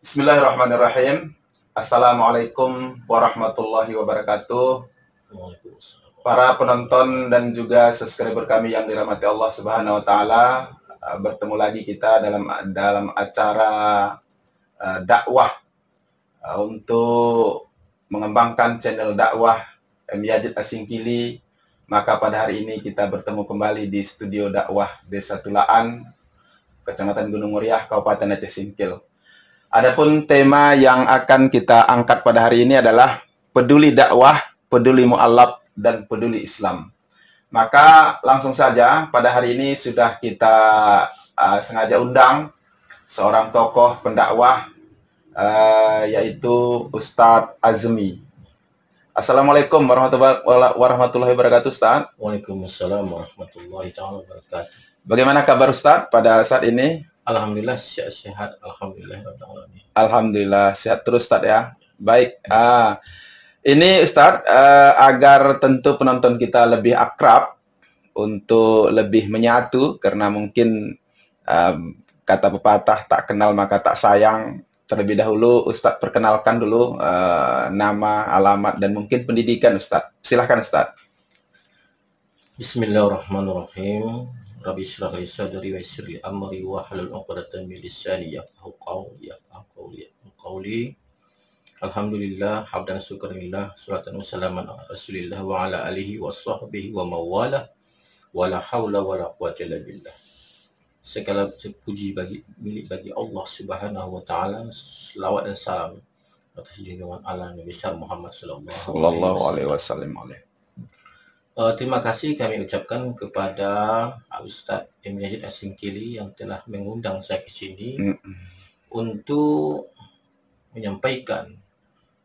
Bismillahirrahmanirrahim. Assalamualaikum warahmatullahi wabarakatuh. Waalaikumsalam. Para penonton dan juga subscriber kami yang dirahmati Allah Subhanahu wa taala, bertemu lagi kita dalam acara dakwah untuk mengembangkan channel dakwah Yazid Asingkili. Maka pada hari ini kita bertemu kembali di studio dakwah Desa Tulaan, Kecamatan Gunung Muriah, Kabupaten Aceh Singkil. Adapun tema yang akan kita angkat pada hari ini adalah peduli dakwah, peduli mu'allaf, dan peduli Islam. Maka langsung saja pada hari ini sudah kita sengaja undang seorang tokoh pendakwah, yaitu Ustadz Azmi. Assalamualaikum warahmatullahi wabarakatuh, Ustadz. Waalaikumsalam warahmatullahi wabarakatuh. Bagaimana kabar Ustadz pada saat ini? Alhamdulillah sehat. Alhamdulillah. Alhamdulillah sehat terus Ustadz ya. Baik. Ini Ustadz, agar tentu penonton kita lebih akrab, untuk lebih menyatu, karena mungkin kata pepatah tak kenal maka tak sayang. Terlebih dahulu Ustadz perkenalkan dulu nama, alamat, dan mungkin pendidikan Ustadz. Silahkan Ustadz. Bismillahirrahmanirrahim. Rabbi shrah li sadri wa yassir li amri wahlul 'uqdatam min lisani yafqahu qawli. Alhamdulillah, hamdan syukurillah, salatan wassalaman ala Rasulillah wa ala alihi wa sahbihi wa mawala, wala haula wala quwwata illa billah. Segala puji milik bagi Allah Subhanahu wa taala, selawat dan salam atas junjungan Allah Nabi besar Muhammad sallallahu alaihi wasallam. Terima kasih kami ucapkan kepada Ustadz Yazid Asingkili yang telah mengundang saya ke sini untuk menyampaikan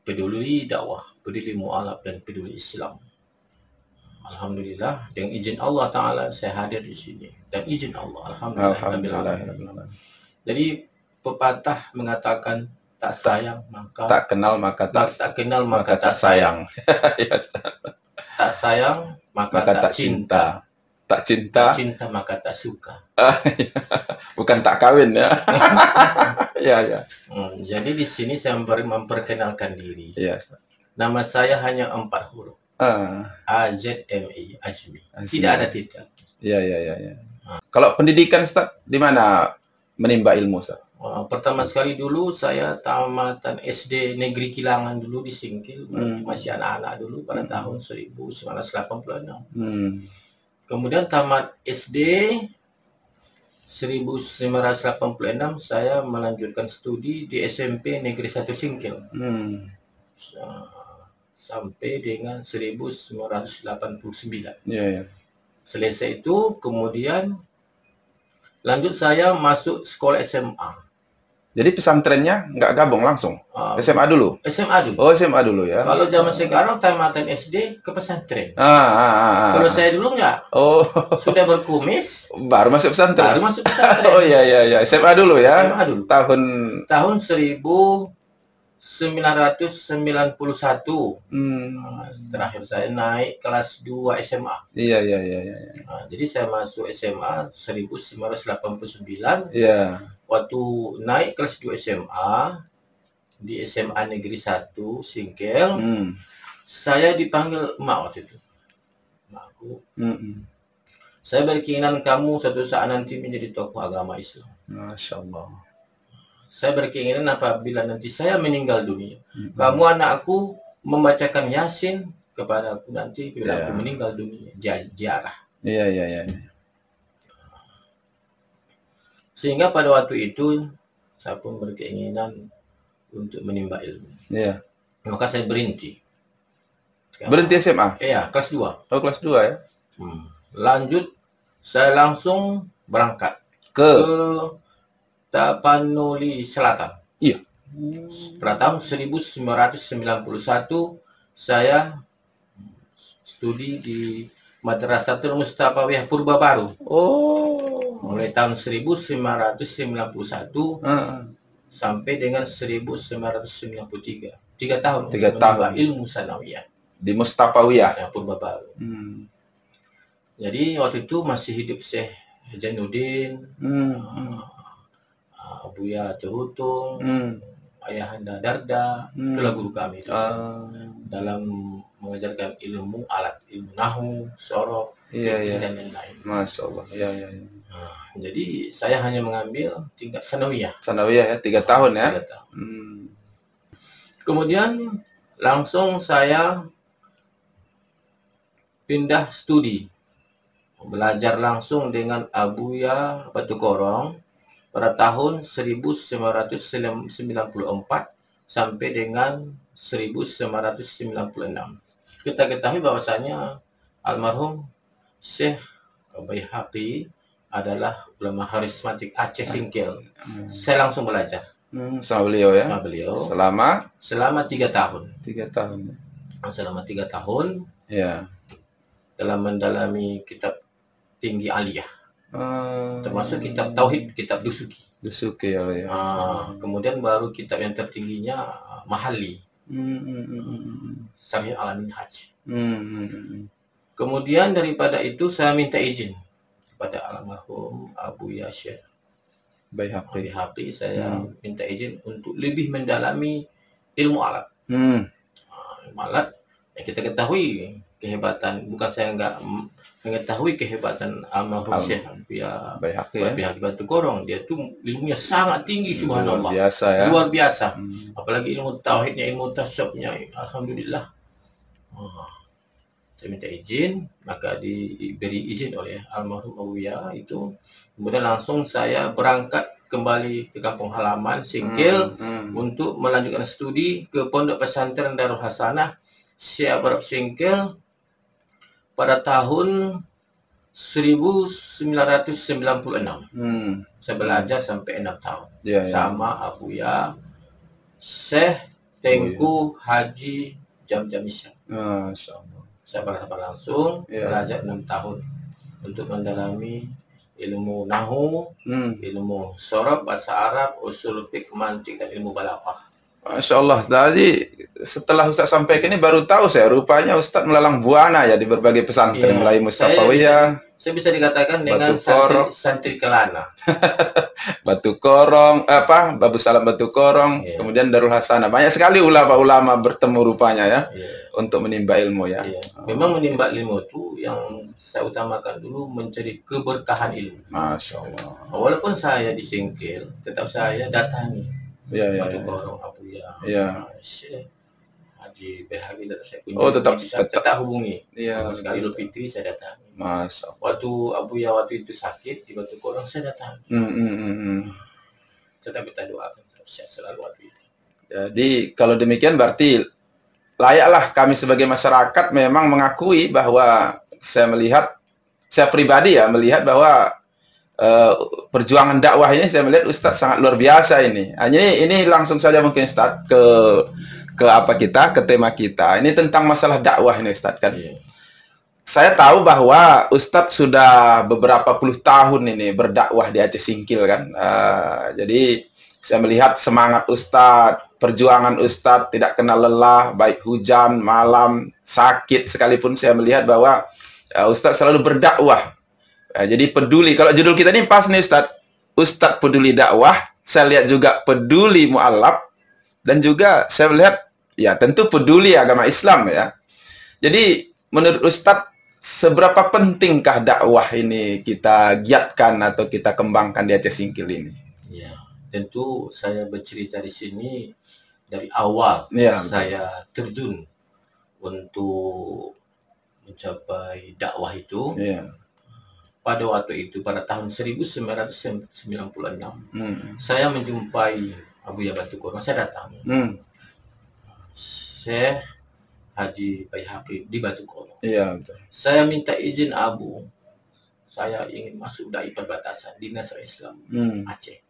peduli dakwah, peduli mu'allaf, dan peduli Islam. Alhamdulillah, dengan izin Allah Ta'ala saya hadir di sini. Dan izin Allah, Alhamdulillah. Jadi pepatah mengatakan tak sayang maka tak kenal maka tak sayang. Tak sayang maka tak cinta. Tak cinta maka tak suka. Bukan tak kawin ya. Ya. Jadi di sini saya memperkenalkan diri. Yes. Nama saya hanya 4 huruf. AZMI, Azmi. Tidak ada titik. Ya. Kalau pendidikan Ustaz, di mana menimba ilmu Ustaz? Pertama sekali dulu saya tamatan SD Negeri Kilangan dulu di Singkil, masih anak-anak dulu pada tahun 1986. Kemudian tamat SD 1986 saya melanjutkan studi di SMP Negeri 1 Singkil. Sampai dengan 1989. Yeah. Selesai itu kemudian lanjut saya masuk sekolah SMA. Jadi pesantrennya nggak gabung langsung? SMA dulu? SMA dulu. Oh, SMA dulu ya. Kalau zaman sekarang tamatan SD ke pesantren. Kalau saya dulu nggak. Oh. Sudah berkumis. Baru masuk pesantren? Baru masuk pesantren. Oh iya. SMA dulu ya? SMA dulu. Tahun 1991. Terakhir saya naik kelas 2 SMA. Iya. Jadi saya masuk SMA 1989. Iya. Waktu naik kelas 2 SMA di SMA Negeri 1 Singkil, saya dipanggil emak waktu itu. Emakku. Saya berkeinginan kamu suatu saat nanti menjadi tokoh agama Islam. Masya Allah. Saya berkeinginan apabila nanti saya meninggal dunia, kamu anakku membacakan Yasin kepada aku nanti bila aku meninggal dunia, ziarah. Iya. Sehingga pada waktu itu saya pun berkeinginan untuk menimba ilmu. Iya. Maka saya berhenti. Berhenti SMA? Iya, kelas 2. Oh, kelas 2 ya. Lanjut saya langsung berangkat ke Tapanuli Selatan. Iya. Pada tahun 1991 saya studi di Madrasatul Mustafawiyah Purba Baru. Mulai tahun 1991 sampai dengan 1993. 3 tahun. 3 tahun. Ilmu sanawiyah. Di Mustafawiyah. Ya, Purba Baru. Jadi waktu itu masih hidup Syekh Jainuddin, Buya Tehutung, Anda Darda, itulah guru kami itu. Ah, Dalam mengajarkan ilmu alat, ilmu nahu, sorok, iya. dan lain-lain. Masya Allah. Iya. Jadi saya hanya mengambil tingkat sanawiyah. Sanawiyah ya, 3 tahun ya. 3 tahun. Kemudian langsung saya pindah studi, belajar langsung dengan Abuya Batu Korong pada tahun 1994 sampai dengan 1996. Kita ketahui bahwasanya almarhum Syekh Baihaqi adalah ulama harismatik Aceh Singkil. Saya langsung belajar Sama beliau ya. sama beliau Selama 3 tahun. 3 tahun. Selama 3 tahun Ya. dalam mendalami kitab tinggi aliyah, termasuk kitab tauhid, kitab dusuki. Dusuki ya. Kemudian baru kitab yang tertingginya Mahalli, Sahih Al-Minhaj. Kemudian daripada itu saya minta izin kepada almarhum Abuya Syekh Baihaqi, saya minta izin untuk lebih mendalami ilmu alat. Ilmu alat yang kita ketahui kehebatan, bukan saya enggak mengetahui kehebatan almarhum Syekh Baihaqi Batu Korong. Dia tuh ilmunya sangat tinggi, subhanallah. Luar biasa ya. Luar biasa. Apalagi ilmu tauhidnya, ilmu tasawufnya, alhamdulillah. Saya minta izin, maka diberi izin oleh almarhum Abuya itu. Kemudian langsung saya berangkat kembali ke kampung halaman Singkil untuk melanjutkan studi ke Pondok Pesantren Darul Hasanah Syekh Barok Singkil pada tahun 1996. Saya belajar sampai 6 tahun sama Abuya Syekh Tengku Haji Jamjam Isya. Masya Allah. Saya berhadapan langsung belajar 6 tahun untuk mendalami ilmu nahu, ilmu sorab, bahasa Arab, usul fiqh, mantik, dan ilmu balaghah. Masya Allah. Tadi setelah Ustaz sampaikan ini baru tahu saya, rupanya Ustaz melalang buana ya di berbagai pesantren, mulai Mustafawiyah. Saya bisa dikatakan dengan santri kelana. Batu Korong, Babu Salam Batu Korong, kemudian Darul Hasanah. Banyak sekali ulama-ulama bertemu rupanya ya, untuk menimba ilmu ya. Memang menimba ilmu itu yang saya utamakan dulu, mencari keberkahan ilmu. Masya Allah. Walaupun saya di Singkil, tetap saya datangi Batu Korong, Abuya, Syekh Haji Baihaqi, saya kunjungi. Tetap hubungi. Sekali Idul Fitri saya datangi. Masya Allah. Waktu itu sakit di Batu Korong, saya datangi. Tetapi kita doakan saya selalu waktu itu. Jadi kalau demikian berarti layaklah kami sebagai masyarakat memang mengakui bahwa saya pribadi ya melihat bahwa perjuangan dakwah ini saya melihat Ustadz sangat luar biasa ini. Ini langsung saja mungkin Ustadz ke tema kita. Ini tentang masalah dakwah ini Ustadz kan. Saya tahu bahwa Ustadz sudah beberapa puluh tahun ini berdakwah di Aceh Singkil kan. Jadi saya melihat semangat Ustadz, perjuangan Ustadz tidak kenal lelah, baik hujan, malam, sakit sekalipun. Saya melihat bahwa Ustadz selalu berdakwah. Jadi peduli. Kalau judul kita ini pas nih Ustadz peduli dakwah. Saya lihat juga peduli mu'alaf. Dan juga saya melihat ya tentu peduli agama Islam ya. Jadi menurut Ustadz, seberapa pentingkah dakwah ini kita giatkan atau kita kembangkan di Aceh Singkil ini? Ya, tentu saya bercerita di sini dari awal saya terjun untuk mencapai dakwah itu. Pada waktu itu, pada tahun 1996, saya menjumpai Abuya Batu Korong. Saya datang. Syekh Haji Baihaqi di Batu Korong. Saya minta izin Abu, saya ingin masuk dai perbatasan di Nasr Islam Aceh.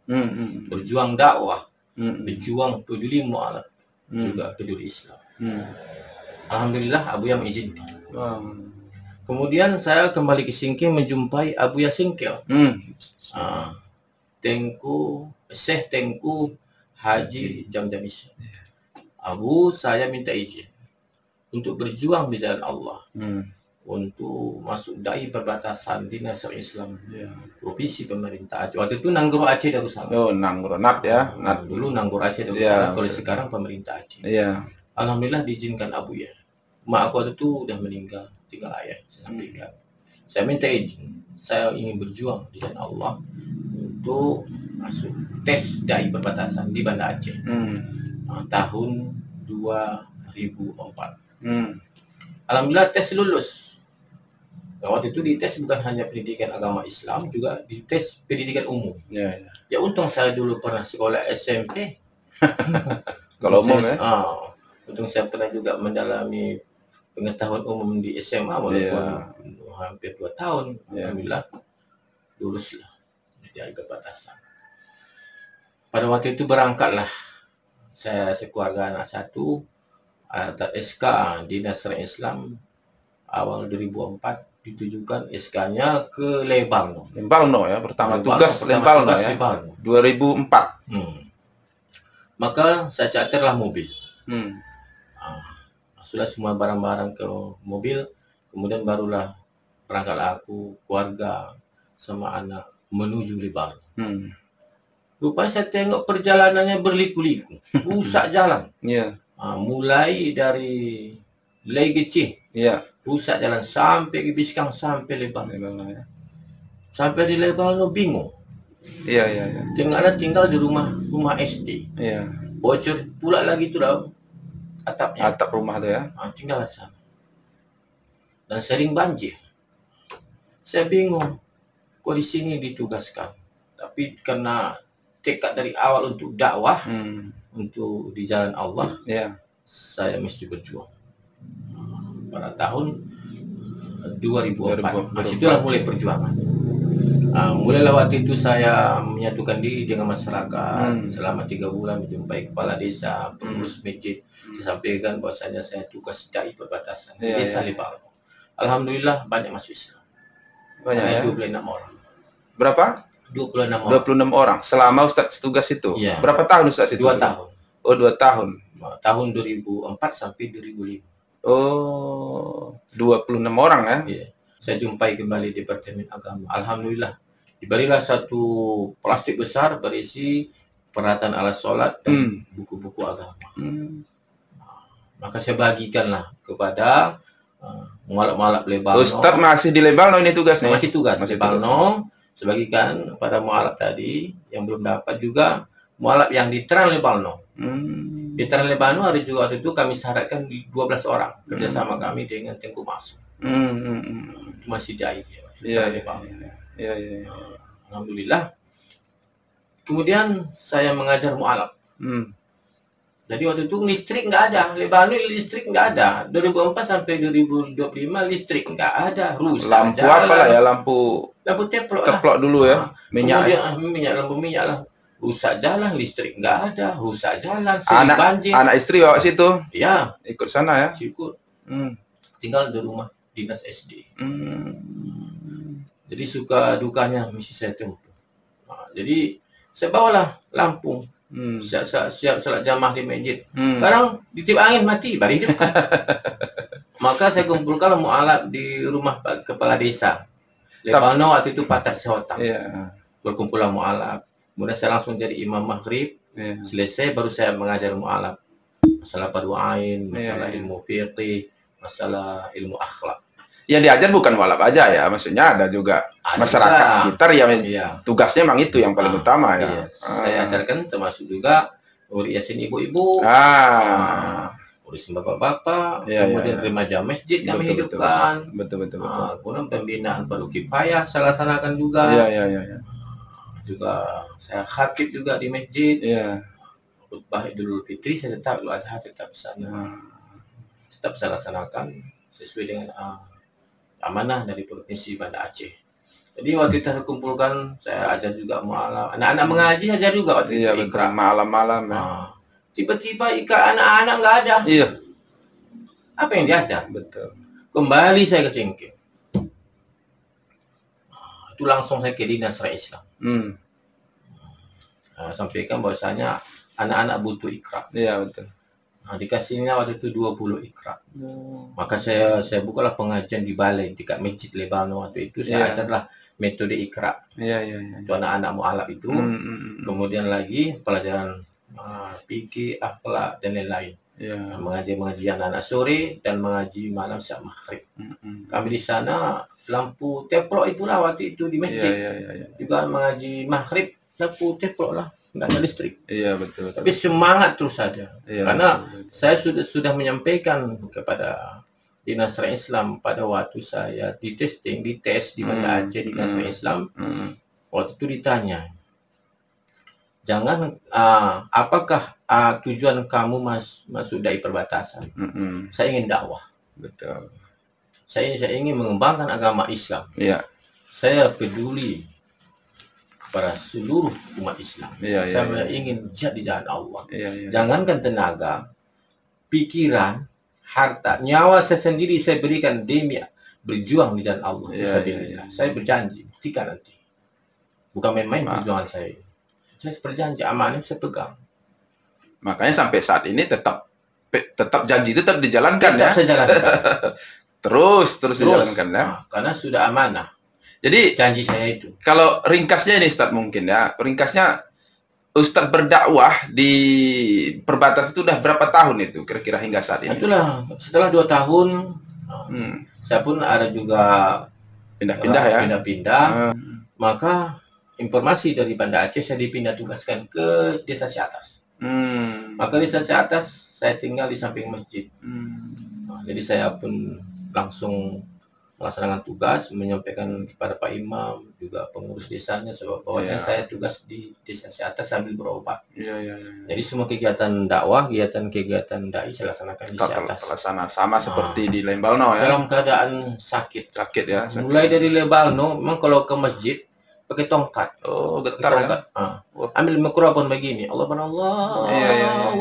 Berjuang dakwah, berjuang peduli mu'alaf, juga peduli Islam. Alhamdulillah Abuya mengizinkan. Kemudian saya kembali ke Singkil menjumpai Abuya Singkil. Syekh Tengku Haji Jamjam Isya. Abu, saya minta izin untuk berjuang di jalan Allah. untuk masuk dai perbatasan Dinas Islam Ya. Provinsi Pemerintah Aceh. Waktu itu Nanggro Aceh Darussalam. Oh, Nanggro, Nat ya, Nat. Dulu Nanggro Aceh Ya, Darussalam, kalau betul. sekarang Pemerintah Aceh. Iya. Alhamdulillah diizinkan Abu ya. Mak aku waktu itu udah meninggal, tinggal ayah saya sampaikan. Saya minta izin, saya ingin berjuang di jalan Allah untuk masuk tes dai perbatasan di Banda Aceh tahun 2004. Alhamdulillah tes lulus. Nah, waktu itu dites bukan hanya pendidikan agama Islam, juga dites pendidikan umum. Ya, ya. Ya untung saya dulu pernah sekolah SMP. Kalau umum ya. Untung saya pernah juga mendalami pengetahuan umum di SMA walaupun hampir 2 tahun. Alhamdulillah luluslah dari perbatasan. Pada waktu itu berangkatlah saya sekeluarga anak satu atas SK Dinas Islam awal 2004 ditujukan SK-nya ke Lembalno. Lembalno ya, pertama tugas Lembalno ya. 2004. Maka saya charterlah mobil. Sudah semua barang-barang ke mobil, kemudian barulah berangkatlah aku, keluarga, sama anak menuju Lembalno. Rupanya saya tengok perjalanannya berliku-liku, rusak jalan. Mulai dari Legecih, rusak jalan sampai ke Biskang, sampai Lembalno. Sampai di Lembalno bingung. Tinggal di rumah SD. Bocor pula lagi tuh atapnya. Atap rumah tuh ya. Tinggal di sana. Dan sering banjir. Saya bingung. Kok di sini ditugaskan? Tapi karena tekad dari awal untuk dakwah, untuk di jalan Allah, saya mesti berjuang. Pada tahun 2004. Situlah mulai perjuangan. Mulailah waktu itu saya menyatukan diri dengan masyarakat selama 3 bulan, menjumpai kepala desa, pengurus masjid. Saya sampaikan bahwasanya saya tugas dai perbatasan di desa Lembalno. Alhamdulillah banyak masuk Islam. Banyak ya? 26 orang. Berapa? 26 orang. 26 orang selama Ustadz tugas itu. Berapa tahun Ustadz itu? 2 tahun. Oh, 2 tahun. Tahun 2004 sampai 2005. Oh, 26 orang ya? Saya jumpai kembali Departemen Agama. Alhamdulillah diberilah satu plastik besar berisi peralatan alat sholat dan buku-buku agama. Maka saya bagikanlah kepada mualaf-mualaf Lembalno. Ustaz masih di Lembalno ini tugasnya? Masih tugas Lembalno. Saya bagikan pada mualaf tadi yang belum dapat, juga mualaf yang di Trans Lembalno. Di Trans Lembalno ada juga waktu itu kami syaratkan 12 orang kerjasama kami dengan Tengku Masuk. Itu masih dai. Alhamdulillah. Kemudian saya mengajar mualaf. Jadi waktu itu listrik nggak ada. Lembalno listrik nggak ada. 2004 sampai 2025 listrik nggak ada. Rusak lampu jalan. apa lah ya? Lampu teplok dulu ya. Minyak. Kemudian lampu minyak lah. Rusak jalan, listrik nggak ada. Rusak jalan, sering banjir. Anak istri bawa situ? Iya. Ikut sana ya? Ikut. Tinggal di rumah dinas SD. Jadi suka dukanya mesti saya tempuh. Jadi saya bawalah lampu. Siap salat jamaah di masjid. Sekarang ditiup angin mati, baru hidup. Maka saya kumpulkan mualaf di rumah kepala desa. Lembalno waktu itu Patat Sehotang. Berkumpullah mualaf. Kemudian saya langsung jadi imam maghrib. Selesai baru saya mengajar mualaf. Masalah padu'ain, masalah ilmu fiqih, masalah ilmu akhlak. Yang diajar bukan mualaf aja ya, maksudnya ada juga masyarakat sekitar yang tugasnya memang itu yang paling utama ya. Saya ajarkan termasuk juga uriasin ibu-ibu, urusin bapak-bapak, kemudian remaja masjid kami hidupkan. Betul. Kemudian pembinaan baru kifayah saya laksanakan juga. Juga saya khatib juga di masjid. Khutbah Idul Fitri saya tetap tetap di sana. Tetap saya laksanakan sesuai dengan amanah dari Provinsi Banda Aceh. Jadi waktu kita kumpulkan, saya ajar juga mualaf. Anak-anak mengaji ajar juga waktu itu. Betul. Malam-malam ya. Tiba-tiba anak-anak nggak ada. Apa yang diajar? Betul. Kembali saya ke Singkil. Itu langsung saya ke Dinas Islam. Sampaikan bahwasanya anak-anak butuh ikrar. Betul. Nah, dikasihnya waktu itu 20 ikra. Maka saya bukalah pengajian di balai dekat Masjid Lebanon waktu itu. Saya Iya. ajarlah metode ikra. Iya, iya, iya. Untuk anak-anak mualaf itu. Kemudian lagi pelajaran fikih, akhlak dan lain-lain. Iya. Mengaji anak-anak sore dan mengaji malam saat maghrib. Kami di sana lampu teplok itulah waktu itu di masjid. Iya. Juga mengaji maghrib lampu teplok lah, nggak ada listrik. Iya, betul. Tapi semangat terus saja. Iya, Karena betul. saya sudah menyampaikan kepada Dinas Syariah Islam pada waktu saya dites di Banda Aceh Dinas Syariah Islam. Waktu itu ditanya, jangan apakah tujuan kamu masuk dai perbatasan? Saya ingin dakwah. Betul. Saya ingin mengembangkan agama Islam. Iya. Saya peduli kepada seluruh umat Islam. Saya ingin jihad di jalan Allah. Jangankan tenaga, pikiran, harta, nyawa saya sendiri saya berikan demi berjuang di jalan Allah. Saya berjanji, ketika nanti. Bukan main-main perjuangan saya. Saya berjanji, amanah saya pegang. Makanya sampai saat ini tetap janji tetap dijalankan. Tetap saya jalankan. terus dijalankan ya. Karena sudah amanah. Jadi janji saya itu. Kalau ringkasnya ini Ustadz mungkin ya, ringkasnya Ustadz berdakwah di perbatasan itu udah berapa tahun itu kira-kira hingga saat ini? Itulah setelah 2 tahun saya pun ada juga pindah-pindah ya. Pindah-pindah. Maka informasi dari Banda Aceh saya dipindah tugaskan ke Desa Siatas. Maka Desa Siatas saya tinggal di samping masjid. Jadi saya pun langsung melaksanakan tugas, menyampaikan kepada Pak Imam, juga pengurus desanya, sebab bahwasanya saya tugas di Desa Siatas sambil berobat. Jadi semua kegiatan dakwah, kegiatan dai saya laksanakan di Siatas. Terlaksana sama seperti di Lembalno ya. Dalam keadaan sakit. Sakit ya. Mulai dari Lembalno, memang kalau ke masjid pakai tongkat. Getar ya. Ambil mikrofon begini. Allah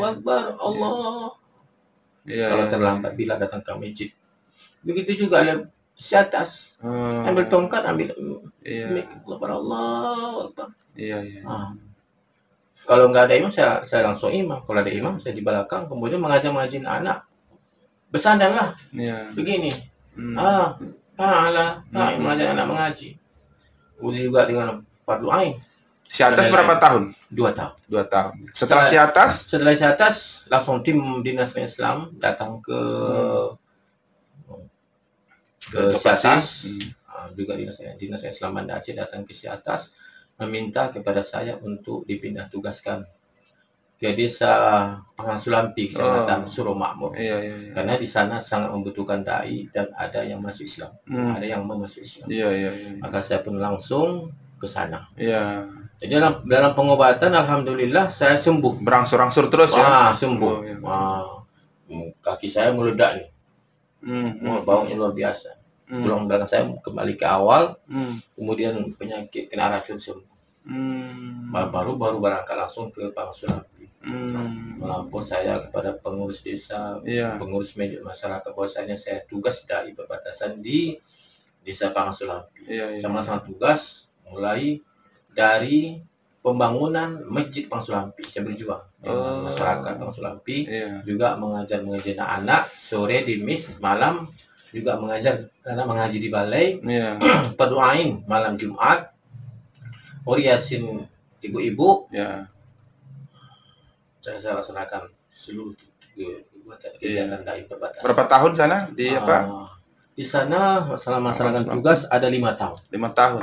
Akbar, Allah. Kalau terlambat bila datang ke masjid. Begitu juga lihat Siatas. Ambil tongkat, ambil Allah Akbar. Kalau nggak ada imam, saya langsung imam. Kalau ada imam, saya di belakang. Kemudian mengaji anak. Bersandarlah. Begini. Mengajar anak mengaji. Udah juga dengan fardu ain. Siatas berapa tahun? 2 tahun. 2 tahun. Setelah Siatas? Setelah Siatas, langsung tim Dinas Islam datang ke Siatas. Juga Dinas Islam Banda Aceh datang ke Siatas meminta kepada saya untuk dipindah tugaskan ke Desa Pangasulampi, Kecamatan Suruh Makmur. Karena di sana sangat membutuhkan dai dan ada yang masuk Islam, ada yang mau masuk Islam. Maka saya pun langsung ke sana. Jadi dalam pengobatan alhamdulillah saya sembuh. Berangsur-angsur terus ya. Sembuh. Kaki saya meledak nih. Baunya luar biasa. Tulang belakang saya kembali ke awal. Kemudian penyakit kena racun sembuh. Baru berangkat langsung ke Pangasulampi. Melapor saya kepada pengurus desa, pengurus masyarakat, bahwasanya saya tugas dari perbatasan di Desa Pangasulampi. Saya melaksanakan tugas mulai dari pembangunan Masjid Pangasulampi. Saya berjuang dengan masyarakat Pangasulampi, juga mengajar anak sore di MIS, malam juga mengaji di balai, berdoain malam Jumat, Yasin ibu-ibu. Saya laksanakan seluruh kegiatan dari perbatasan. Berapa tahun sana di apa? Di sana selama melaksanakan tugas ada 5 tahun. 5 tahun.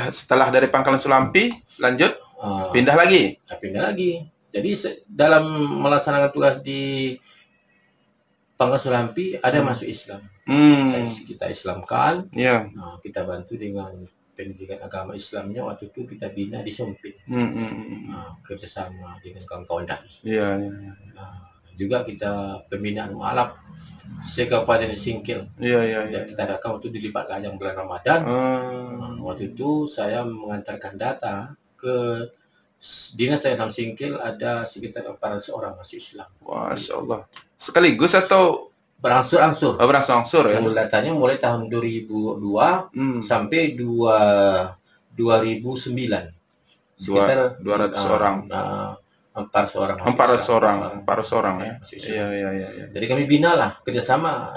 Setelah dari Pangkalan Sulampi lanjut pindah lagi. Jadi dalam melaksanakan tugas di Pangkalan Sulampi ada masuk Islam. Kita Islamkan. Kita bantu dengan pendidikan agama Islamnya. Waktu itu kita bina di Sumpit. Kerjasama dengan kawan-kawan dai. Juga kita pembinaan mualaf se-Kabupaten Singkil. Kita adakan waktu dilipat layang bulan Ramadan. Waktu itu saya mengantarkan data ke Dinas Islam Singkil, ada sekitar 400 orang masuk Islam. Masya Allah. Sekaligus atau berangsur-angsur? Berangsur-angsur ya. Datanya mulai tahun 2002 sampai 2009. Sekitar 200 orang. Ampar seorang ya. Mahasiswa. Iya. Jadi kami bina lah kerjasama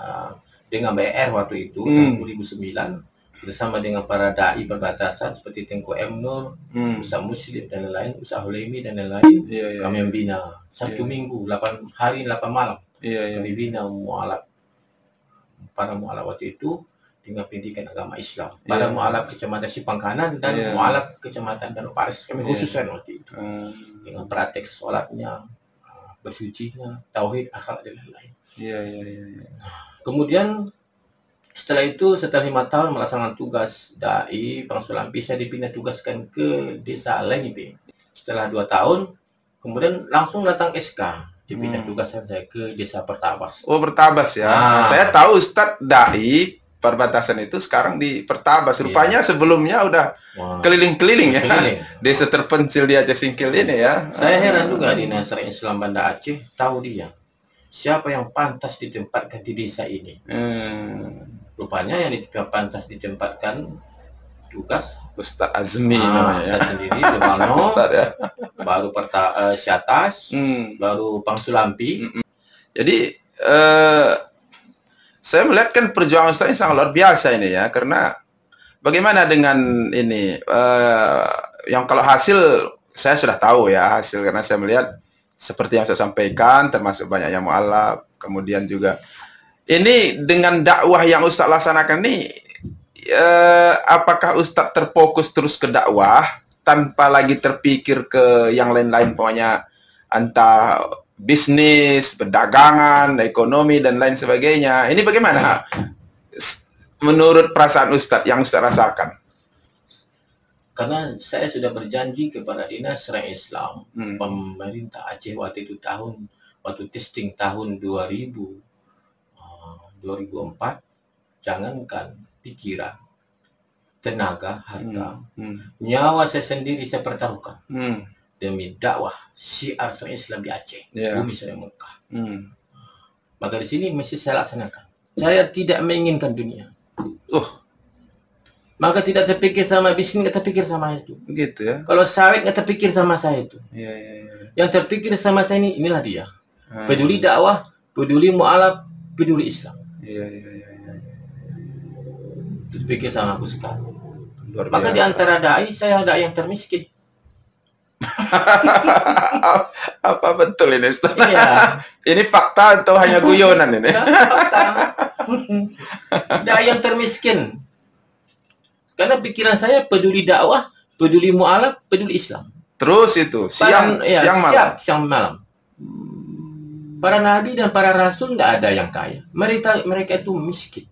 dengan BR waktu itu tahun 2009, bersama dengan para dai perbatasan seperti Tengku M Nur, Ustaz Muslim dan lain-lain, Ustaz Hulemi dan lain-lain. Iya. Kami membina satu minggu, 8 hari 8 malam. Iya. Kami bina para mualaf waktu itu dengan pendidikan agama Islam. Para mualaf Kecamatan Sipangkanan dan mualaf Kecamatan Danau Paris. Kami khususkan waktu itu. Dengan praktek sholatnya, bersucinya, tauhid, akhlak dan lain-lain. Iya. Kemudian setelah itu, setelah 5 tahun melaksanakan tugas dai Pangsul Lampi, saya dipindah tugaskan ke desa Lengipe. Setelah 2 tahun, kemudian langsung datang SK, dipindah tugaskan saya ke desa Pertabas. Oh, Pertabas ya. Saya tahu Ustadz dai perbatasan itu sekarang di Pertabas. Rupanya sebelumnya udah keliling-keliling ya. Desa terpencil di Aceh Singkil ini ya. Saya heran juga di Nasr Islam Banda Aceh tahu dia siapa yang pantas ditempatkan di desa ini. Rupanya yang pantas ditempatkan tugas Ustadz Azmi namanya ya. Saya sendiri Subhano, Ustadz ya. Baru Syatas, baru Pangsulampi. Jadi saya melihat kan perjuangan Ustadz ini sangat luar biasa ini ya, karena bagaimana dengan ini yang kalau hasil saya sudah tahu ya hasil, karena saya melihat seperti yang saya sampaikan, termasuk banyak yang mu'alaf, kemudian juga ini dengan dakwah yang Ustadz laksanakan ini, apakah Ustadz terfokus terus ke dakwah tanpa lagi terpikir ke yang lain-lain, pokoknya entah bisnis, perdagangan, ekonomi dan lain sebagainya. Ini bagaimana menurut perasaan Ustadz yang Ustadz rasakan? Karena saya sudah berjanji kepada Dinas Syariah Islam, pemerintah Aceh waktu itu waktu testing tahun 2004, jangankan pikiran, tenaga, harta, nyawa saya sendiri saya pertaruhkan demi dakwah syiar Syariah Islam di Aceh, bumi Syariah Mekah. Maka di sini mesti saya laksanakan. Saya tidak menginginkan dunia. Maka tidak terpikir sama bisnis, nggak terpikir sama itu. Gitu ya. Kalau sawit nggak terpikir sama saya itu. Iya. Yang terpikir sama saya inilah dia. Peduli dakwah, peduli mu'alaf, peduli Islam. Iya. Terpikir sama aku sekali. Maka di antara dai, saya dai yang termiskin. Apa betul ini, Ustaz? Iya. Ini fakta atau hanya guyonan ini? Fakta. Dai yang termiskin. Karena pikiran saya peduli dakwah, peduli mu'alaf, peduli Islam. Terus itu, siang malam. Para nabi dan para rasul nggak ada yang kaya. Mereka itu miskin.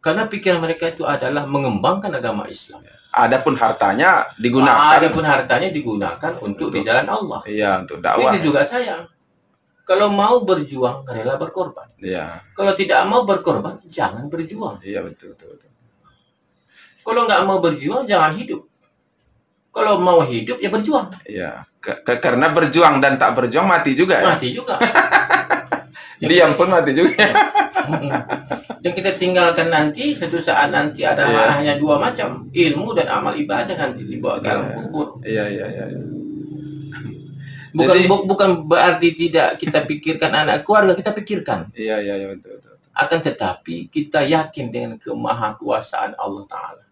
Karena pikiran mereka itu adalah mengembangkan agama Islam. Adapun hartanya digunakan. Untuk di jalan Allah. Iya, untuk dakwah. Itu juga saya. Kalau mau berjuang, rela berkorban. Iya. Kalau tidak mau berkorban, jangan berjuang. Iya, betul. Kalau nggak mau berjuang, jangan hidup. Kalau mau hidup, ya berjuang. Iya. Karena berjuang dan tak berjuang mati juga ya? Mati juga. Diam pun mati juga. Yang kita tinggalkan nanti, satu saat nanti adalah hanya 2 macam. Ilmu dan amal ibadah nanti dibawa ke alam kubur. Iya. Bukan berarti tidak kita pikirkan anak keluarga, kita pikirkan. Iya, betul. Akan tetapi kita yakin dengan kemahakuasaan Allah Ta'ala.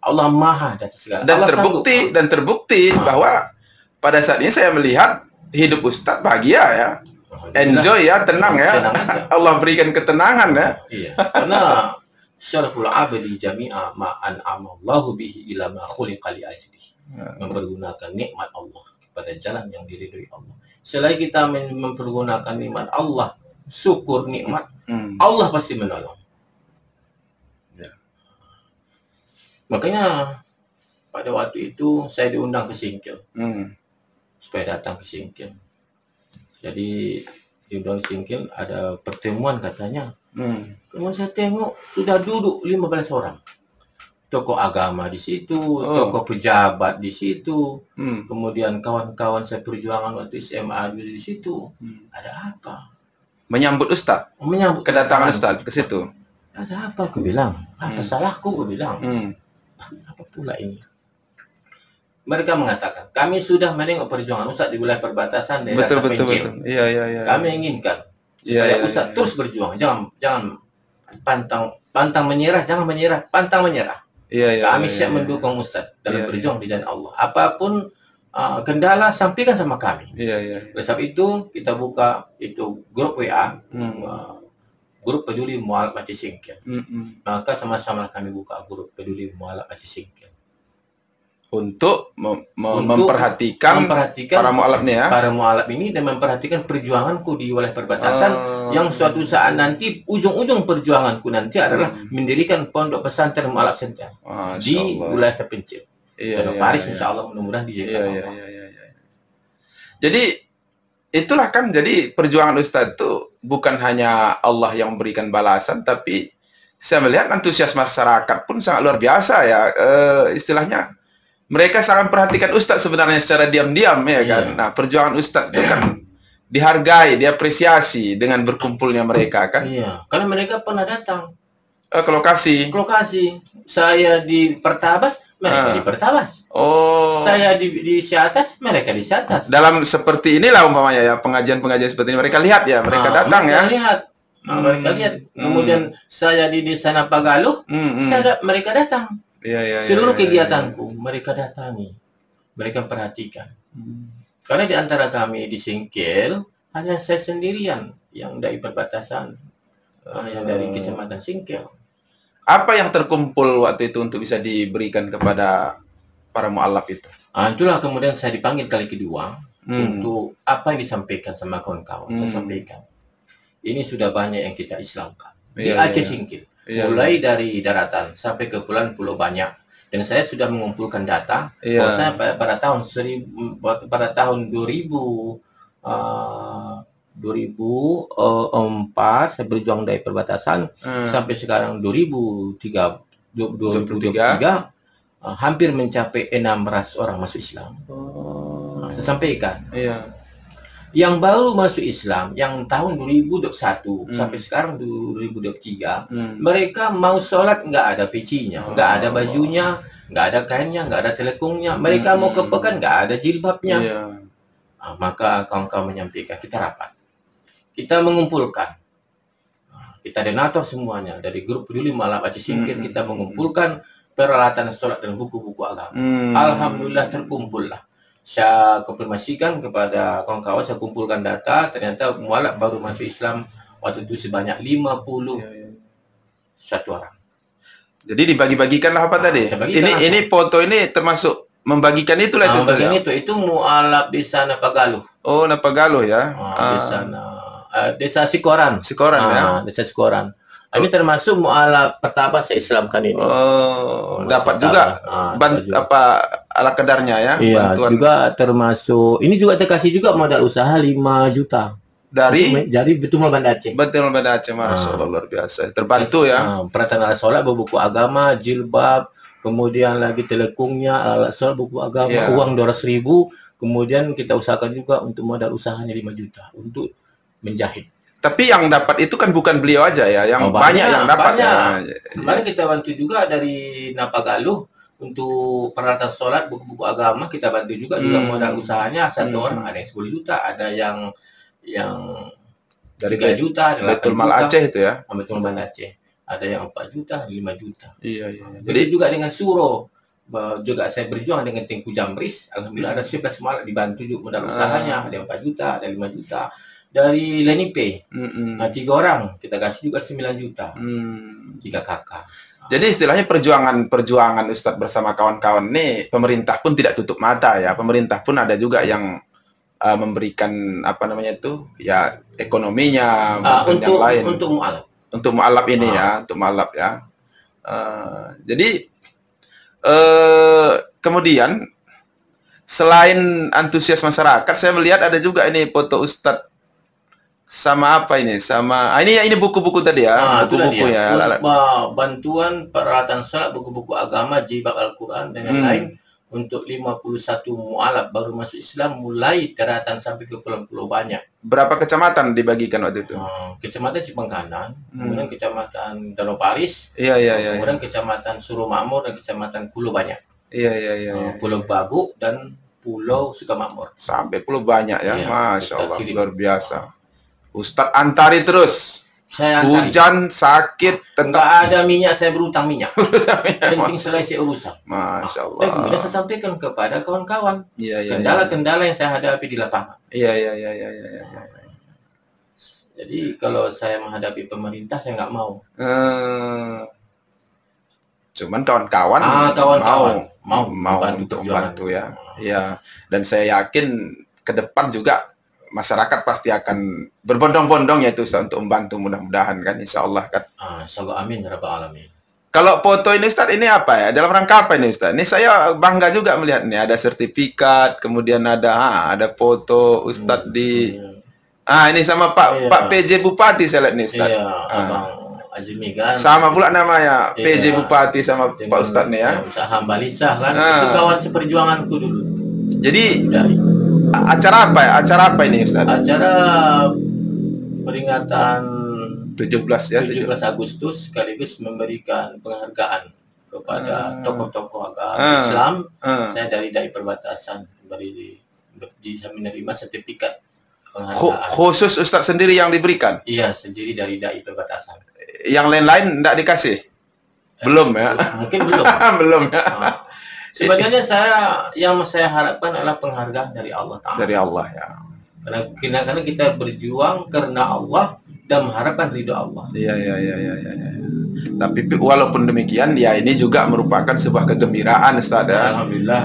Allah Maha dan segala. Dan terbukti bahwa pada saat ini saya melihat hidup Ustadz bahagia ya. Enjoy ya, tenang ya. Allah berikan ketenangan ya. Iya. Karena syaraful abdi jami'a ma an'amallahu bihi ila ma khuliqa li ajlihi. Mempergunakan nikmat Allah pada jalan yang diridhoi Allah. Selagi kita mempergunakan nikmat Allah, syukur nikmat, Allah pasti menolong. Makanya pada waktu itu saya diundang ke Singkil, supaya datang ke Singkil. Jadi diundang ke Singkil, ada pertemuan katanya. Kemudian saya tengok sudah duduk 15 orang. Tokoh agama di situ, tokoh pejabat di situ, kemudian kawan-kawan saya perjuangan waktu SMA di situ. Ada apa? Menyambut Ustadz? Menyambut kedatangan Ustadz ke situ. Ada apa? Aku bilang. Apa salahku? Aku bilang. Apa pula ini? mereka mengatakan, kami sudah menengok perjuangan Ustaz di wilayah perbatasan daerah Betul. terpencil. Iya, iya, iya. Kami inginkan Iya, supaya iya, Ustaz iya. terus berjuang, jangan pantang menyerah, jangan menyerah, pantang menyerah. Iya, iya. Kami Iya, siap iya. mendukung Ustaz dalam Iya, berjuang di jalan Allah. Apapun kendala, sampaikan sama kami. Iya, iya. Oleh sebab itu, kita buka itu grup WA, grup peduli mualaf Aceh Singkil. Maka sama-sama kami buka grup peduli mualaf Aceh Singkil. Untuk memperhatikan para mualaf nih ya. Para mualaf ini dan memperhatikan perjuanganku di wilayah perbatasan yang suatu saat nanti ujung-ujung perjuanganku nanti adalah mendirikan pondok pesantren mualaf sentral di wilayah terpencil. Iya, Paris insya Allah mudah-mudahan dijadikan Allah. Jadi itulah kan, jadi perjuangan Ustadz itu bukan hanya Allah yang memberikan balasan, tapi saya melihat antusias masyarakat pun sangat luar biasa ya. Istilahnya mereka sangat perhatikan Ustadz sebenarnya secara diam-diam ya kan. Nah, perjuangan Ustadz itu kan dihargai, diapresiasi dengan berkumpulnya mereka kan. Iya, karena mereka pernah datang ke lokasi. Saya di Pertabas, mereka di Pertabas. Saya di Siatas, mereka di Siatas. Dalam seperti inilah umpamanya ya, pengajian-pengajian seperti ini mereka lihat ya, mereka datang ya. Mereka lihat. Kemudian saya di Desa Napagaluh, mereka datang. Seluruh kegiatanku mereka datangi, mereka perhatikan. Karena di antara kami di Singkil hanya saya sendirian yang dari perbatasan, yang dari Kecamatan Singkil. Apa yang terkumpul waktu itu untuk bisa diberikan kepada para mualaf itu? Itulah kemudian saya dipanggil kali kedua untuk apa yang disampaikan sama kawan-kawan. Saya sampaikan, ini sudah banyak yang kita Islamkan di Aceh Singkil. Mulai dari daratan sampai ke pulau banyak, dan saya sudah mengumpulkan data bahwasanya pada tahun 2004 saya berjuang dari perbatasan sampai sekarang 2023 hampir mencapai 600 orang masuk Islam. Saya sampaikan. Yang baru masuk Islam, yang tahun 2021 sampai sekarang 2023, mereka mau sholat nggak ada pecinya, nggak ada bajunya, nggak ada kainnya, nggak ada telekungnya. Mereka mau ke pekan nggak ada jilbabnya. Maka kawan-kawan menyampaikan, kita rapat, kita mengumpulkan, kita donatur semuanya dari grup peduli mualaf Aceh Singkil, kita mengumpulkan peralatan sholat dan buku-buku agama. Alhamdulillah terkumpul lah. Saya konfirmasikan kepada kawan-kawan, saya kumpulkan data, ternyata mualaf baru masuk Islam waktu itu sebanyak 51 orang. Jadi dibagi-bagikanlah apa tadi? Ini foto ini termasuk membagikan itulah itu. Membagikan itu mualaf Desa Napagaluh. Napagaluh ya. Desa Sikoran. Ya. Desa Sikoran. Ini termasuk mualaf pertama saya Islamkan ini. Dapat juga ala kadarnya ya. Iya, bantuan. Juga termasuk ini juga terkasih juga modal usaha 5 juta. Jadi betul Banda Aceh. Betul Banda Aceh, Masya Allah, luar biasa. Terbantu ya. Peralatan alat sholat, buku agama, jilbab, kemudian lagi telekungnya, alat sholat, buku agama, uang 200.000. Kemudian kita usahakan juga untuk modal usahanya 5 juta untuk menjahit. Tapi yang dapat itu kan bukan beliau aja ya, yang banyak yang dapat. Kemarin kita bantu juga dari Napagaluh untuk peralatan sholat, buku-buku agama, kita bantu juga modal usahanya satu orang, ada yang 10 juta, ada yang dari 3 juta, Betul Mal Aceh itu ya. Betul Mal Aceh. Ada yang 4 juta, 5 juta. Iya. Jadi juga dengan Suro, juga saya berjuang dengan Tengku Jamris, alhamdulillah ada 11 mualaf dibantu juga modal usahanya, ada yang 4 juta, ada 5 juta. Dari Lenipe, 3 orang kita kasih juga 9 juta, 3 kakak. Jadi istilahnya perjuangan Ustadz bersama kawan-kawan ini, pemerintah pun tidak tutup mata ya. Pemerintah pun ada juga yang memberikan ya ekonominya maupun yang lain untuk mualaf ini ya, untuk mualaf ya. Jadi kemudian selain antusias masyarakat, saya melihat ada juga ini foto Ustadz sama apa ini? Sama ini buku-buku tadi ya, buku-buku ya. Bantuan peralatan sholat, buku-buku agama, jilbab Al-Qur'an dan yang lain untuk 51 mualaf baru masuk Islam mulai daratan sampai ke pulau-pulau banyak. Berapa kecamatan dibagikan waktu itu? Kecamatan Cipengkanan, kemudian Kecamatan Danau Paris, kemudian Kecamatan Suruh Makmur dan Kecamatan Pulau Banyak. Iya, iya, iya, iya. Pulau Baguk dan Pulau Sukamakmur. Sampai pulau banyak ya. Iya, Masya kita Allah, kirim. luar biasa. Ustadz antari terus. Saya antari. Hujan, sakit, Nggak tetap. ada minyak, saya berutang minyak. Penting selesai urusan. Masya Allah. Tapi kemudian saya sampaikan kepada kawan-kawan Iya, iya, iya. kendala-kendala yang saya hadapi di lapangan. Iya, iya, iya, iya, iya, iya. Jadi kalau saya menghadapi pemerintah, saya nggak mau. Cuman kawan-kawan Kawan-kawan mau membantu untuk perjuangan. membantu ya. Iya. Dan saya yakin ke depan juga masyarakat pasti akan berbondong-bondong ya itu Ustaz, untuk membantu, mudah-mudahan kan, insya Allah kan. Insyaallah, amin ya rabbal alamin. Kalau foto ini Ustaz, ini apa ya? Dalam rangka apa ini Ustaz? Ini saya bangga juga melihat nih, ada sertifikat, kemudian ada foto Ustaz di ini sama Pak PJ Bupati saya lihat nih Ustaz. Iya, Abang Ajmi kan. Sama pula namanya, PJ Bupati sama dengan Pak Ustaz nih ya. Usaha Hambalisah kan. Itu kawan seperjuanganku dulu. Jadi acara apa ya? Acara apa ini Ustaz? Acara peringatan 17 ya. 17 Agustus sekaligus memberikan penghargaan kepada tokoh-tokoh agama Islam. Saya dari dai perbatasan bisa menerima sertifikat penghargaan. Khusus Ustaz sendiri yang diberikan? Iya, sendiri dari dai perbatasan. Yang lain-lain enggak dikasih? Belum ya? Mungkin belum. Belum ya. Sebenarnya yang saya harapkan adalah penghargaan dari Allah Ta'ala. Dari Allah ya. Karena kita berjuang karena Allah dan mengharapkan ridho Allah. Iya. Tapi walaupun demikian, ya ini juga merupakan sebuah kegembiraan Ustaz ya. Alhamdulillah.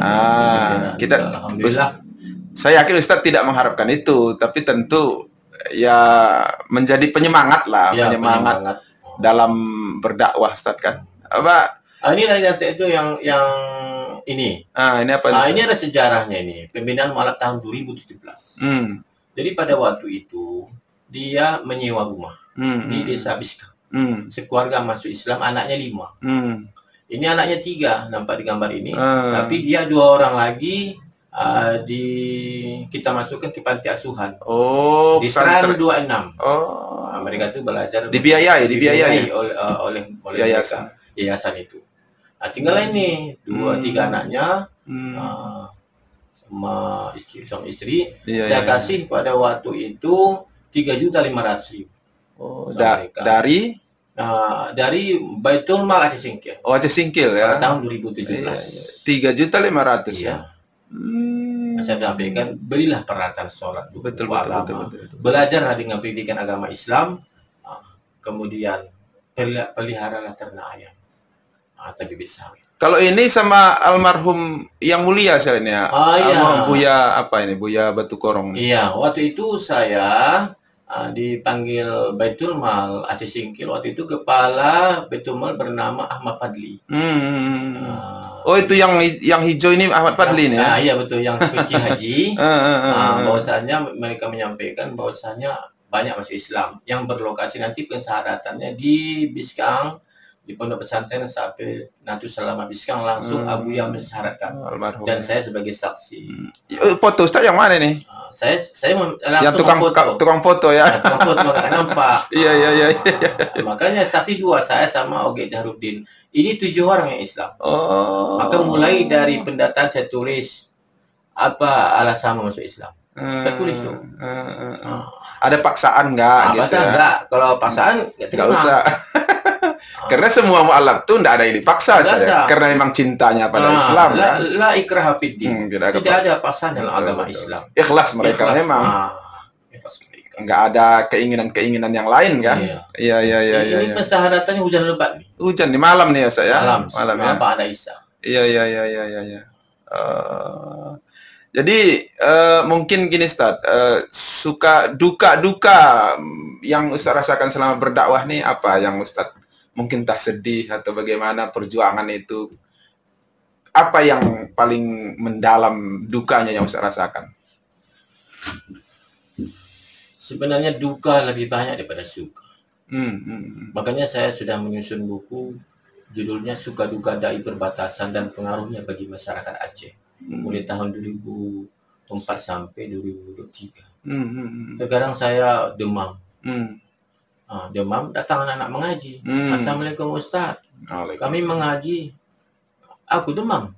Alhamdulillah. Saya yakin Ustaz tidak mengharapkan itu, tapi tentu ya menjadi penyemangat lah, Ya, penyemangat dalam berdakwah Ustaz kan. Apa? Ini nanti itu yang ini. Ini apa? Ini ada sejarahnya ini. Pembinaan Mualaf tahun 2017. Jadi pada waktu itu dia menyewa rumah di Desa Biskang. Sekeluarga masuk Islam, anaknya 5. Ini anaknya 3, nampak di gambar ini. Tapi dia 2 orang lagi kita masukkan ke panti asuhan. Oh, di Seran 26. Mereka itu belajar dibiayai oleh yayasan itu. Tinggal ini 2-3 anaknya sama istri. Saya kasih pada waktu itu 3.500.000. Dari Baitul Mal Aceh Singkil. Aceh Singkil ya. Pada tahun 2017. 3.500.000 ya. Saya sampaikan, berilah peralatan sholat betul. Belajarlah dengan pendidikan agama Islam. Kemudian peliharalah ternak ayam atau bibit sawit. Kalau ini sama almarhum yang mulia saya ini ya. Almarhum Buya Batu Korong. Iya, waktu itu saya dipanggil Baitul Mal Aceh Singkil. Waktu itu kepala Baitul Mal bernama Ahmad Fadli. Itu yang hijau ini Ahmad Fadli nih ya? Iya betul, yang kunci haji. Bahwasanya mereka menyampaikan bahwasanya banyak masuk Islam yang berlokasi nanti pensyaratannya di Biskang, di Pondok Pesantren sampai Nahdlatul Ulama Biskang langsung Abu yang mensyaratkan. Dan saya sebagai saksi. Foto Ustaz yang mana nih? Saya yang tukang foto ya. Tukang foto nggak nampak. Iya. Makanya saksi 2, saya sama Oge Jahrudin. Ini 7 orang yang Islam. Maka mulai dari pendataan saya tulis apa alasan masuk Islam. Saya tulis tuh. Ada paksaan nggak? Paksaan nggak. Kalau paksaan nggak usah. Karena semua mu'alaf tuh tidak ada yang dipaksa saja. Karena memang cintanya pada Islam kan. La ikraha fiddin. Tidak ada paksaan dalam agama Islam. Ikhlas mereka memang. Nggak ada keinginan-keinginan yang lain kan. Iya. Ini pensyaratannya hujan lebat nih. Hujan di malam nih ya saya. Malam ya. Apa ada Isya. Iya. Jadi mungkin gini Ustaz, suka duka yang Ustaz rasakan selama berdakwah nih apa yang Ustaz mungkin tak sedih atau bagaimana perjuangan itu, apa yang paling mendalam dukanya yang Ustaz rasakan? Sebenarnya duka lebih banyak daripada suka. Makanya saya sudah menyusun buku judulnya Suka Duka Dai Perbatasan dan Pengaruhnya bagi Masyarakat Aceh. Mulai tahun 2004 sampai 2023. Sekarang saya demam. Demam, datang anak-anak mengaji. Assalamualaikum Ustaz. Kami mengaji. Aku demam.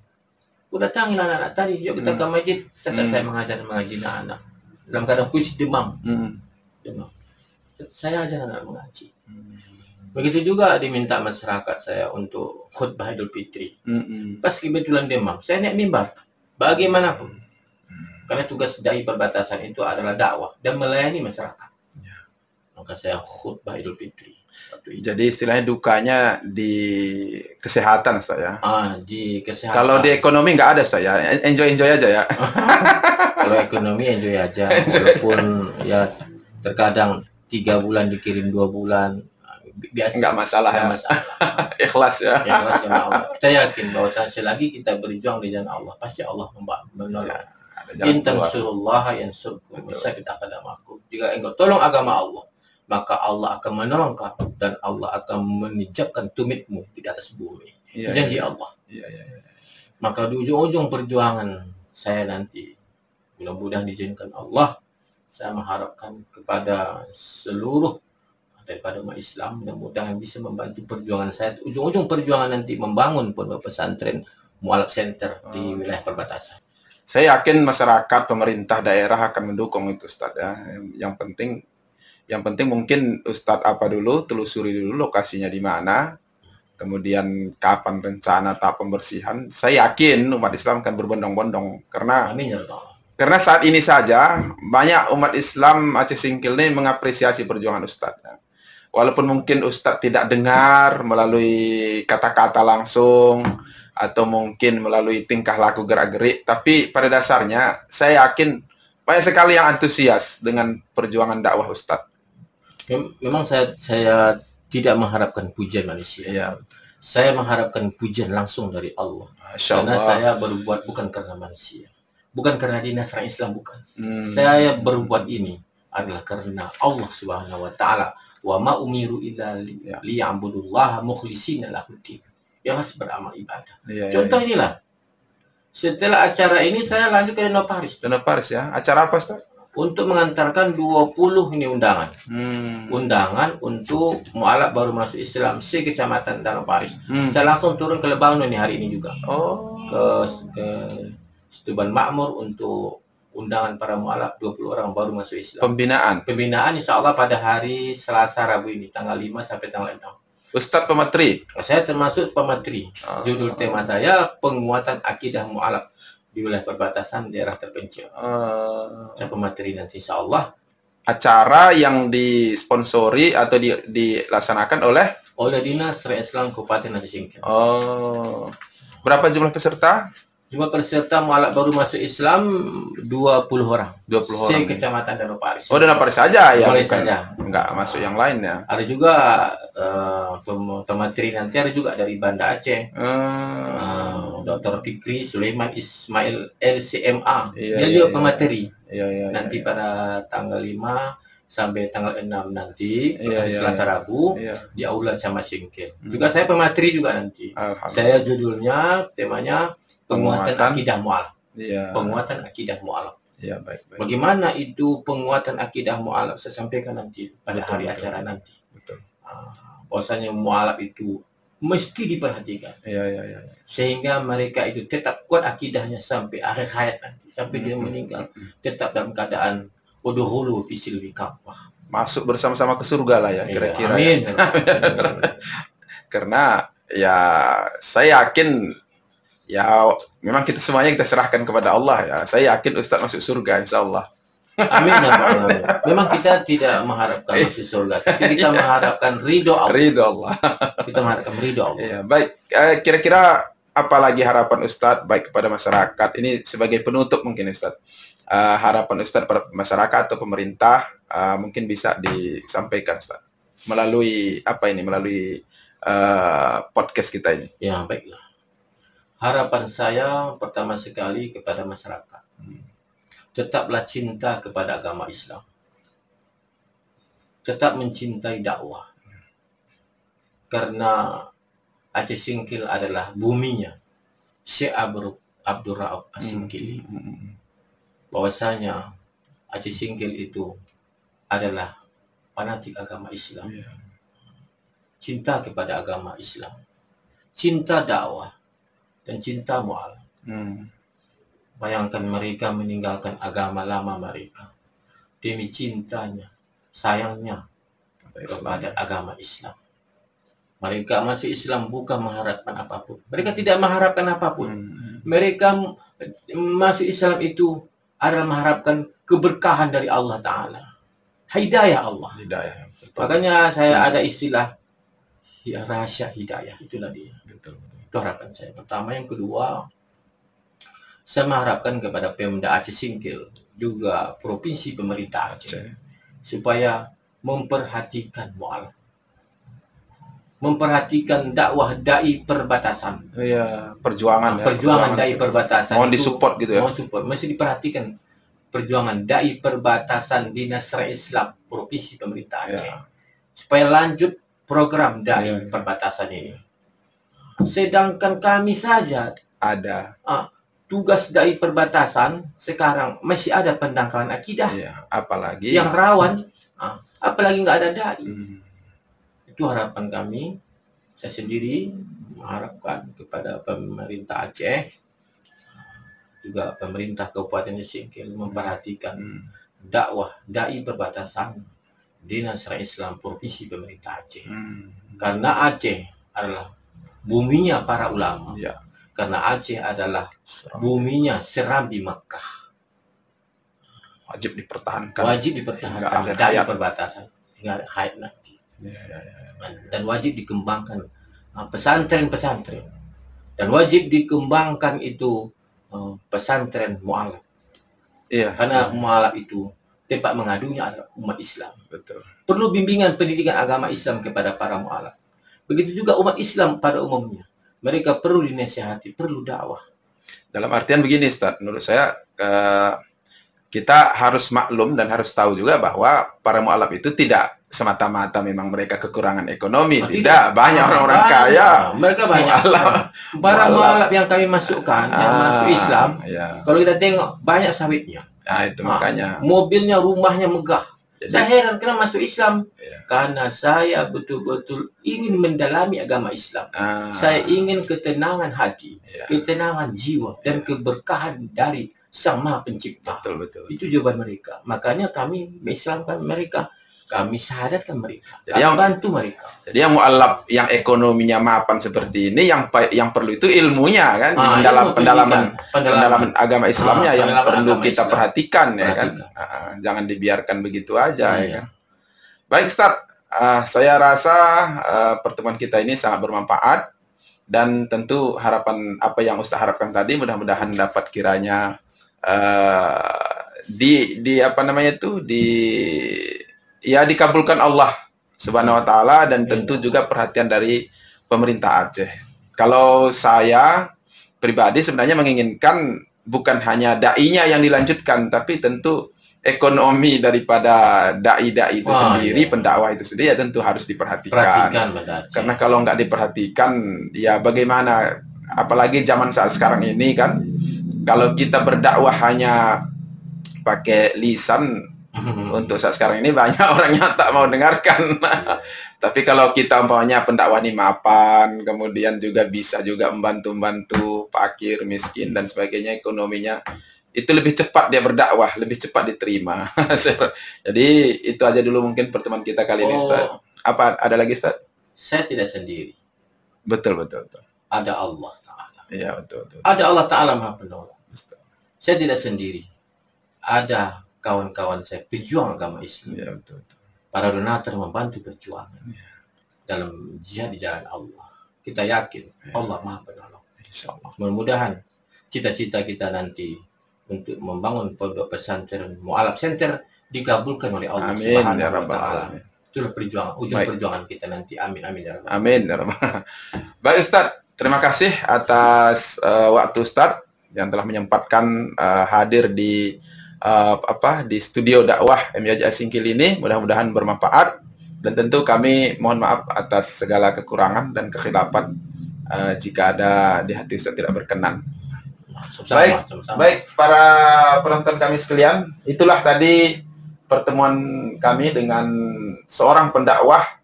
Aku datangin anak-anak tadi, yuk kita ke masjid. Tetap saya mengajar mengaji anak-anak. Dalam keadaan puisi demam. Demam. Saya ajar anak mengaji. Begitu juga diminta masyarakat saya untuk khutbah Idul Fitri. Pas kebetulan demam, saya naik mimbar. Bagaimanapun. Karena tugas dai perbatasan itu adalah dakwah dan melayani masyarakat. Maka saya khutbah Idul Fitri. Jadi istilahnya dukanya di kesehatan, Ustaz ya. Di kesehatan. Kalau di ekonomi nggak ada, Ustaz ya. Enjoy aja ya. Kalau ekonomi enjoy aja. Walaupun ya terkadang 3 bulan dikirim 2 bulan. Biasa. Nggak masalah ya. Ikhlas ya. Ikhlas karena Allah. Kita yakin bahwa selagi kita berjuang di jalan Allah, pasti Allah menolong. Intan surullah yang surkum. Sakit akadamakum. Jika engkau tolong agama Allah, maka Allah akan menolong kamu dan Allah akan menijabkan tumitmu di atas bumi. Janji Allah. Maka di ujung-ujung perjuangan saya nanti, mudah-mudahan diizinkan Allah, saya mengharapkan kepada seluruh daripada umat Islam, mudah-mudahan bisa membantu perjuangan saya. Ujung-ujung perjuangan nanti membangun pondok pesantren Mu'alaf Center di wilayah perbatasan. Saya yakin masyarakat, pemerintah daerah akan mendukung itu, Ustadz ya. Yang penting mungkin Ustadz telusuri dulu lokasinya di mana, kemudian kapan rencana tahap pembersihan. Saya yakin umat Islam akan berbondong-bondong karena saat ini saja banyak umat Islam Aceh Singkil ini mengapresiasi perjuangan Ustadz. Ya. Walaupun mungkin Ustadz tidak dengar melalui kata-kata langsung atau mungkin melalui tingkah laku gerak-gerik, tapi pada dasarnya saya yakin banyak sekali yang antusias dengan perjuangan dakwah Ustadz. Memang saya tidak mengharapkan pujian manusia. Ya. Saya mengharapkan pujian langsung dari Allah. Karena saya berbuat bukan karena manusia. Bukan karena dinas orang Islam, bukan. Saya berbuat ini adalah karena Allah Subhanahu wa taala. Wa ma umiru illa liya'budullaha mukhlishina lahu-d-din. Yang harus beramal ibadah. Contoh inilah. Setelah acara ini saya lanjut ke Danau Paris. Danau Paris ya. Acara apa, Ustaz? Untuk mengantarkan 20 ini undangan. Undangan untuk mualaf baru masuk Islam se-Kecamatan Danau Paris. Saya langsung turun ke Lebanon nih hari ini juga. Ke Stuban Makmur untuk undangan para mualaf 20 orang baru masuk Islam. Pembinaan insya Allah pada hari Selasa Rabu ini tanggal 5 sampai tanggal 6. Ustadz pemateri? Saya termasuk pemateri. Judul tema saya penguatan akidah mu'alaf di wilayah perbatasan daerah terpencil. Saya pemateri nanti insya Allah. Acara yang disponsori atau dilaksanakan oleh Dinas Syariah Islam Kabupaten Aceh Singkil. Berapa jumlah peserta? Jumlah peserta mualaf baru masuk Islam 20 orang. 20 orang. Se-Kecamatan Danau Paris. Danau Paris saja ya. Paris saja. Enggak masuk yang lain ya. Ada juga pemateri nanti ada juga dari Banda Aceh. Dr. Fikri Sulaiman Ismail LCMA. Dia juga pemateri. Nanti pada tanggal 5 sampai tanggal 6 nanti Selasa Rabu di Aula Camat Singkil. Juga saya pemateri juga nanti. Saya judulnya temanya penguatan akidah mu'alaf. Penguatan akidah mu'alaf. Baik. Bagaimana itu penguatan akidah mu'alaf saya sampaikan nanti pada hari acara nanti. Bahwasanya mu'alaf itu mesti diperhatikan. Sehingga mereka itu tetap kuat akidahnya sampai akhir hayat nanti, sampai dia meninggal tetap dalam keadaan udhulu fi silmi kafah. Masuk bersama-sama ke surga lah ya kira-kira. Amin. Karena ya saya yakin ya memang kita semuanya kita serahkan kepada Allah ya. Saya yakin Ustadz masuk surga insya Allah. Amin. Memang kita tidak mengharapkan masuk surga, tapi kita mengharapkan ridho Allah. Kita mengharapkan ridho Allah. Baik, kira-kira apa lagi harapan Ustadz baik kepada masyarakat? Ini sebagai penutup mungkin Ustadz. Harapan Ustadz pada masyarakat atau pemerintah mungkin bisa disampaikan Ustadz melalui melalui podcast kita ini. Ya, baiklah. Harapan saya pertama sekali kepada masyarakat. Tetaplah cinta kepada agama Islam. Tetap mencintai dakwah. Karena Aceh Singkil adalah buminya Syekh Abdul Rauf As-Singkili. Bahwasanya Aceh Singkil itu adalah fanatik agama Islam. Cinta kepada agama Islam. Cinta dakwah. Dan cinta mu'alaf. Bayangkan mereka meninggalkan agama lama mereka demi cintanya, sayangnya kepada agama Islam. Mereka masuk Islam bukan mengharapkan apapun. Mereka tidak mengharapkan apapun. Mereka masuk Islam itu adalah mengharapkan keberkahan dari Allah Ta'ala. Hidayah Allah. Hidayah. Makanya saya ada istilah ya, rahasia hidayah. Itulah dia. Betul. Itu harapan saya. Pertama. Yang kedua, saya mengharapkan kepada Pemda Aceh Singkil, juga Provinsi Pemerintah Aceh, supaya memperhatikan mu'alaf. Memperhatikan dakwah dai perbatasan. Iya, perjuangan dai perbatasan. Mohon disupport gitu ya. Mohon support. Mesti diperhatikan perjuangan dai perbatasan Dinas Syariah Islam Provinsi Pemerintah Aceh. Ya. Supaya lanjut program dai perbatasan ini. Sedangkan kami saja ada tugas dai perbatasan sekarang masih ada pendangkalan akidah. Ya, apalagi yang rawan, apalagi nggak ada dai. Itu harapan kami. Saya sendiri mengharapkan kepada pemerintah Aceh, juga pemerintah Kabupaten Singkil memperhatikan dakwah dai perbatasan Dinas Syariah Islam Provinsi Pemerintah Aceh. Karena Aceh adalah buminya para ulama. Ya. Karena Aceh adalah buminya Serambi Makkah. Wajib dipertahankan. Wajib dipertahankan dai perbatasan hingga hayat nanti. Dan wajib dikembangkan pesantren-pesantren, dan wajib dikembangkan itu pesantren mu'alaf. Iya. Karena mu'alaf itu tempat mengadunya adalah umat Islam. Betul. Perlu bimbingan pendidikan agama Islam kepada para mu'alaf. Begitu juga umat Islam pada umumnya. Mereka perlu dinasihati, perlu dakwah. Dalam artian begini, Ustaz, menurut saya kita harus maklum dan harus tahu juga bahwa para mu'alaf itu tidak semata-mata memang mereka kekurangan ekonomi. Tidak. Banyak orang-orang kaya. Mereka banyak. Para mu'alaf yang kami masukkan, yang masuk Islam, kalau kita tengok banyak sawitnya. Nah, itu makanya. Mobilnya, rumahnya megah. Saya heran kenapa masuk Islam. Karena saya betul-betul ingin mendalami agama Islam. Saya ingin ketenangan hati, ketenangan jiwa, dan keberkahan dari Sang Maha Pencipta. Betul. Itu jawaban mereka. Makanya kami mengislamkan mereka, kami syahadatkan mereka, kami bantu mereka. Jadi yang mu'alaf yang ekonominya mapan seperti ini, yang perlu itu ilmunya kan, pendalaman agama Islamnya yang perlu kita perhatikan ya kan. Jangan dibiarkan begitu aja ya kan. Baik Ustaz, saya rasa pertemuan kita ini sangat bermanfaat, dan tentu harapan apa yang Ustaz harapkan tadi mudah-mudahan dapat kiranya dikabulkan Allah Subhanahu wa taala, dan tentu juga perhatian dari pemerintah Aceh. Kalau saya pribadi sebenarnya menginginkan bukan hanya dai-nya yang dilanjutkan, tapi tentu ekonomi daripada dai-dai itu sendiri, pendakwah itu sendiri ya tentu harus diperhatikan. Karena kalau nggak diperhatikan, ya bagaimana? Apalagi zaman saat sekarang ini kan, kalau kita berdakwah hanya pakai lisan, untuk saat sekarang ini banyak orang yang tak mau dengarkan. Tapi kalau kita umpamanya pendakwah ini mapan, kemudian juga bisa juga membantu fakir, miskin dan sebagainya, ekonominya itu lebih cepat dia berdakwah, lebih cepat diterima. Jadi itu aja dulu mungkin pertemuan kita kali ini, Ustaz. Apa ada lagi, Ustaz? Saya tidak sendiri. Betul. Ada Allah Ta'ala. Iya, betul. Ada Allah Ta'ala Maha Penolong. Saya tidak sendiri. Ada kawan-kawan saya pejuang agama Islam. Ya, betul. Para donatur membantu perjuangan dalam jihad di jalan Allah. Kita yakin Allah Maha Penolong. Insyaallah. Mudah-mudahan cita-cita kita nanti untuk membangun pondok pesantren Mu'alaf Center dikabulkan oleh Allah Subhanahu wa taala. Itulah perjuangan, ujung perjuangan kita nanti. Amin ya rabbal alamin. Amin. Baik Ustaz, terima kasih atas waktu Ustaz yang telah menyempatkan hadir di studio dakwah MYJ Singkil ini. Mudah-mudahan bermanfaat, dan tentu kami mohon maaf atas segala kekurangan dan kekhilafan jika ada di hati Ustaz tidak berkenan. Baik para penonton kami sekalian, itulah tadi pertemuan kami dengan seorang pendakwah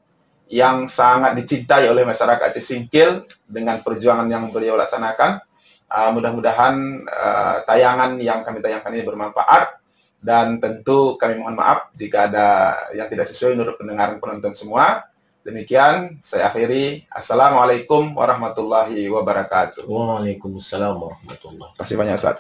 yang sangat dicintai oleh masyarakat Aceh Singkil dengan perjuangan yang beliau laksanakan. Mudah-mudahan tayangan yang kami tayangkan ini bermanfaat, dan tentu kami mohon maaf jika ada yang tidak sesuai menurut pendengaran penonton semua. Demikian saya akhiri. Assalamualaikum warahmatullahi wabarakatuh. Waalaikumsalam warahmatullahi wabarakatuh. Terima kasih banyak, Ustaz.